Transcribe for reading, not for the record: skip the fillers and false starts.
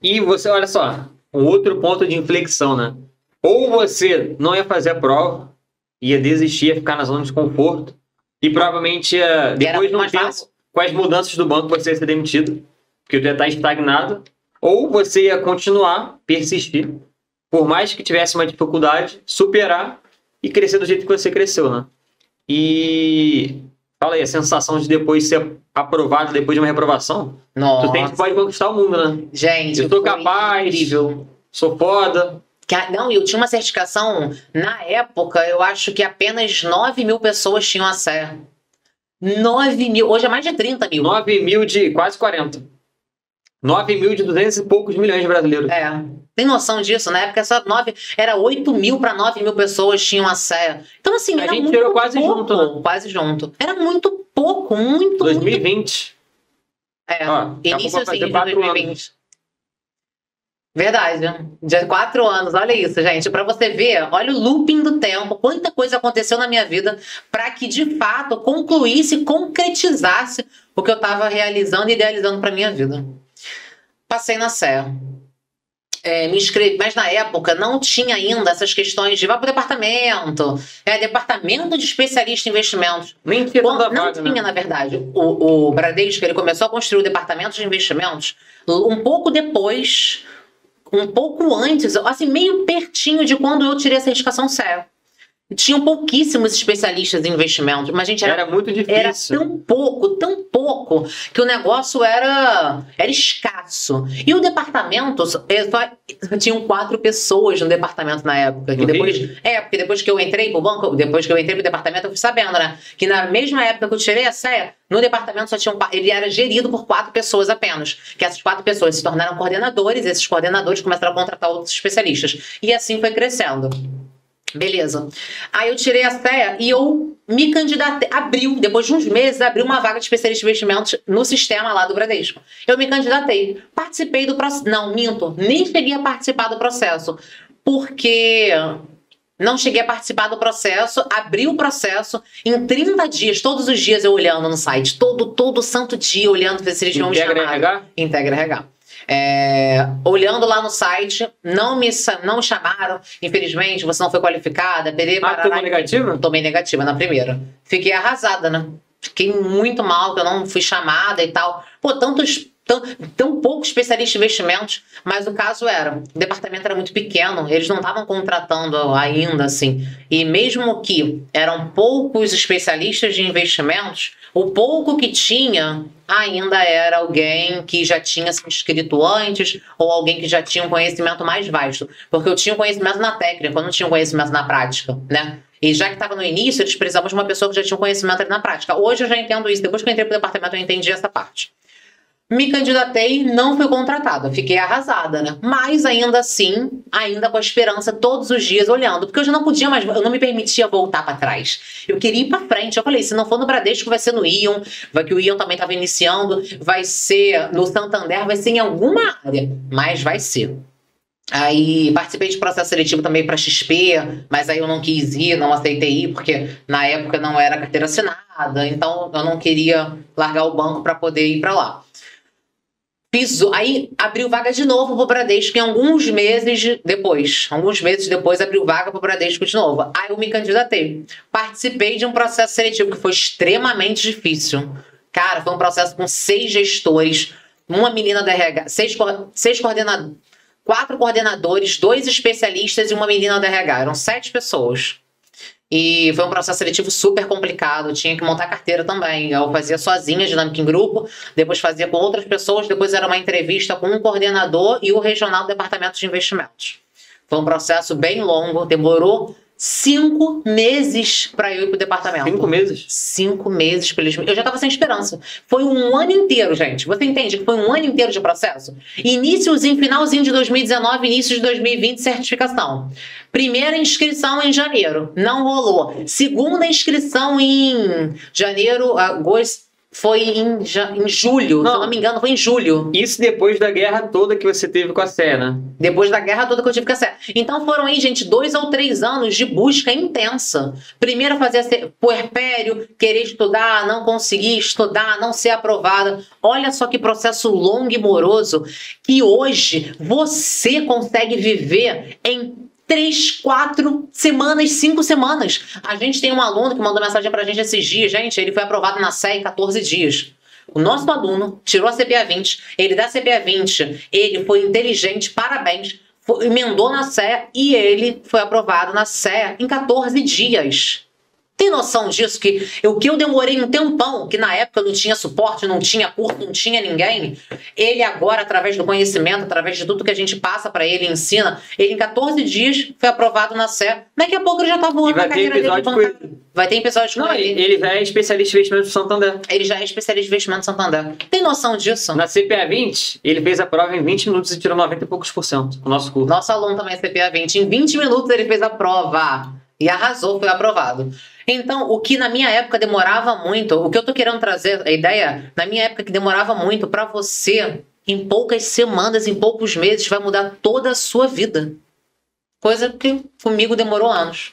E você, olha só, um outro ponto de inflexão, né? Ou você não ia fazer a prova, ia desistir, ia ficar na zona de conforto, e provavelmente depois de um tempo, com as mudanças do banco, você ia ser demitido, porque tu ia estar estagnado, ou você ia continuar, persistir, por mais que tivesse uma dificuldade, superar e crescer do jeito que você cresceu, né? E fala aí, a sensação de depois ser aprovado, depois de uma reprovação, Nossa. tu tem que pode conquistar o mundo, né? Gente, eu sou capaz, incrível. Sou foda. Não, eu tinha uma certificação, na época, eu acho que apenas 9 mil pessoas tinham acesso. 9 mil, hoje é mais de 30 mil. 9 mil de quase 40. 9 mil de 200 e poucos milhões de brasileiros. Tem noção disso? Na época era 8 mil para 9 mil pessoas tinham acesso. Então, assim, era muito pouco. Quase junto, né? Quase junto. Era muito pouco, muito. 2020. Início assim, de 2020. Anos. Verdade. De 4 anos, olha isso, gente. Para você ver, olha o looping do tempo, quanta coisa aconteceu na minha vida para que, de fato, concluísse, concretizasse o que eu estava realizando e idealizando para minha vida. Passei na Sé. Me inscrevi, mas na época não tinha ainda essas questões de vai para o departamento, departamento de especialista em investimentos. Nem tinha não tinha, na verdade. O Bradesco, ele começou a construir o departamento de investimentos um pouco depois, um pouco antes, assim, meio pertinho de quando eu tirei a certificação Sé. Tinham pouquíssimos especialistas em investimentos, mas, gente, era muito difícil. Era tão pouco, que o negócio era escasso. E o departamento, só tinham 4 pessoas no departamento na época. Que porque depois que eu entrei pro banco, depois que eu entrei pro departamento, eu fui sabendo, né? Que na mesma época que eu tirei a Sé, no departamento só tinham, ele era gerido por 4 pessoas apenas. Que essas 4 pessoas se tornaram coordenadores, e esses coordenadores começaram a contratar outros especialistas. E assim foi crescendo. Beleza. Aí eu tirei a Sé e eu me candidatei. Depois de uns meses, abriu uma vaga de especialista em investimentos no sistema lá do Bradesco. Eu me candidatei. Participei do processo. Não, minto. Nem cheguei a participar do processo. Porque não cheguei a participar do processo. Abri o processo. Em 30 dias, todos os dias eu olhando no site. Todo santo dia olhando se eles iam me chamar. Integra RH? Integra RH. Olhando lá no site, não me chamaram, infelizmente, você não foi qualificada. Tomou negativa? Tomei negativa na primeira. Fiquei arrasada, né? Fiquei muito mal que eu não fui chamada e tal. Pô, tão pouco especialista em investimentos, mas o caso o departamento era muito pequeno, eles não estavam contratando ainda, assim. E mesmo que eram poucos especialistas de investimentos, o pouco que tinha ainda era alguém que já tinha se inscrito antes ou alguém que já tinha um conhecimento mais vasto. Porque eu tinha um conhecimento na técnica, eu não tinha um conhecimento na prática, né? E já que estava no início, eles precisavam de uma pessoa que já tinha um conhecimento ali na prática. Hoje eu já entendo isso. Depois que eu entrei para o departamento, eu entendi essa parte. Me candidatei, não fui contratada. Fiquei arrasada, né? Mas ainda assim, ainda com a esperança todos os dias olhando. Porque eu já não podia mais, eu não me permitia voltar para trás. Eu queria ir para frente. Eu falei, se não for no Bradesco, vai ser no Ion. Que o Ion também estava iniciando. Vai ser no Santander, vai ser em alguma área. Mas vai ser. Aí participei de processo seletivo também para XP, mas aí eu não quis ir, não aceitei ir, porque na época não era carteira assinada. Então eu não queria largar o banco para poder ir para lá. Aí abriu vaga de novo pro Bradesco em alguns meses depois. Abriu vaga pro Bradesco de novo. Aí eu me candidatei. Participei de um processo seletivo que foi extremamente difícil. Cara, foi um processo com 6 gestores, uma menina da RH, 4 coordenadores, 2 especialistas e uma menina da RH. Eram 7 pessoas. E foi um processo seletivo super complicado, tinha que montar carteira também. Eu fazia sozinha, dinâmica em grupo, depois fazia com outras pessoas, depois era uma entrevista com um coordenador e o regional do departamento de investimentos. Foi um processo bem longo, demorou 5 meses para eu ir pro departamento. 5 meses? 5 meses para eles. Eu já estava sem esperança. Foi um ano inteiro, gente. Você entende que foi um ano inteiro de processo? Iníciozinho, finalzinho de 2019, início de 2020, certificação. Primeira inscrição em janeiro, não rolou. Segunda inscrição em janeiro, agosto. Foi em julho, se eu não me engano, foi em julho. Isso depois da guerra toda que você teve com a Sé, né? Depois da guerra toda que eu tive com a Sé. Então foram aí, gente, 2 ou 3 anos de busca intensa. Primeiro fazer puerpério, querer estudar, não conseguir estudar, não ser aprovada. Olha só que processo longo e moroso que hoje você consegue viver em 3, 4 semanas, 5 semanas. A gente tem um aluno que mandou mensagem pra gente esses dias. Gente, ele foi aprovado na Sé em 14 dias. O nosso aluno tirou a CPA 20, ele da CPA 20, ele foi inteligente, parabéns, emendou na Sé e ele foi aprovado na Sé em 14 dias. Tem noção disso? O que eu demorei um tempão, que na época não tinha suporte, não tinha curso, não tinha ninguém. Ele agora, através do conhecimento, através de tudo que a gente passa para ele, ensina, ele em 14 dias foi aprovado na Sé. Daqui a pouco ele já tá voando na carreira dele de bancário. Vai ter episódio com ele. Ele já é especialista em investimento do Santander. Ele já é especialista em investimento do Santander. Tem noção disso? Na CPA 20, ele fez a prova em 20 minutos e tirou 90 e poucos %. O nosso curso. Nosso aluno também é CPA 20. Em 20 minutos ele fez a prova. E arrasou, foi aprovado. Então, o que na minha época demorava muito, o que eu tô querendo trazer, a ideia, na minha época que demorava muito, para você, em poucas semanas, em poucos meses, vai mudar toda a sua vida. Coisa que comigo demorou anos.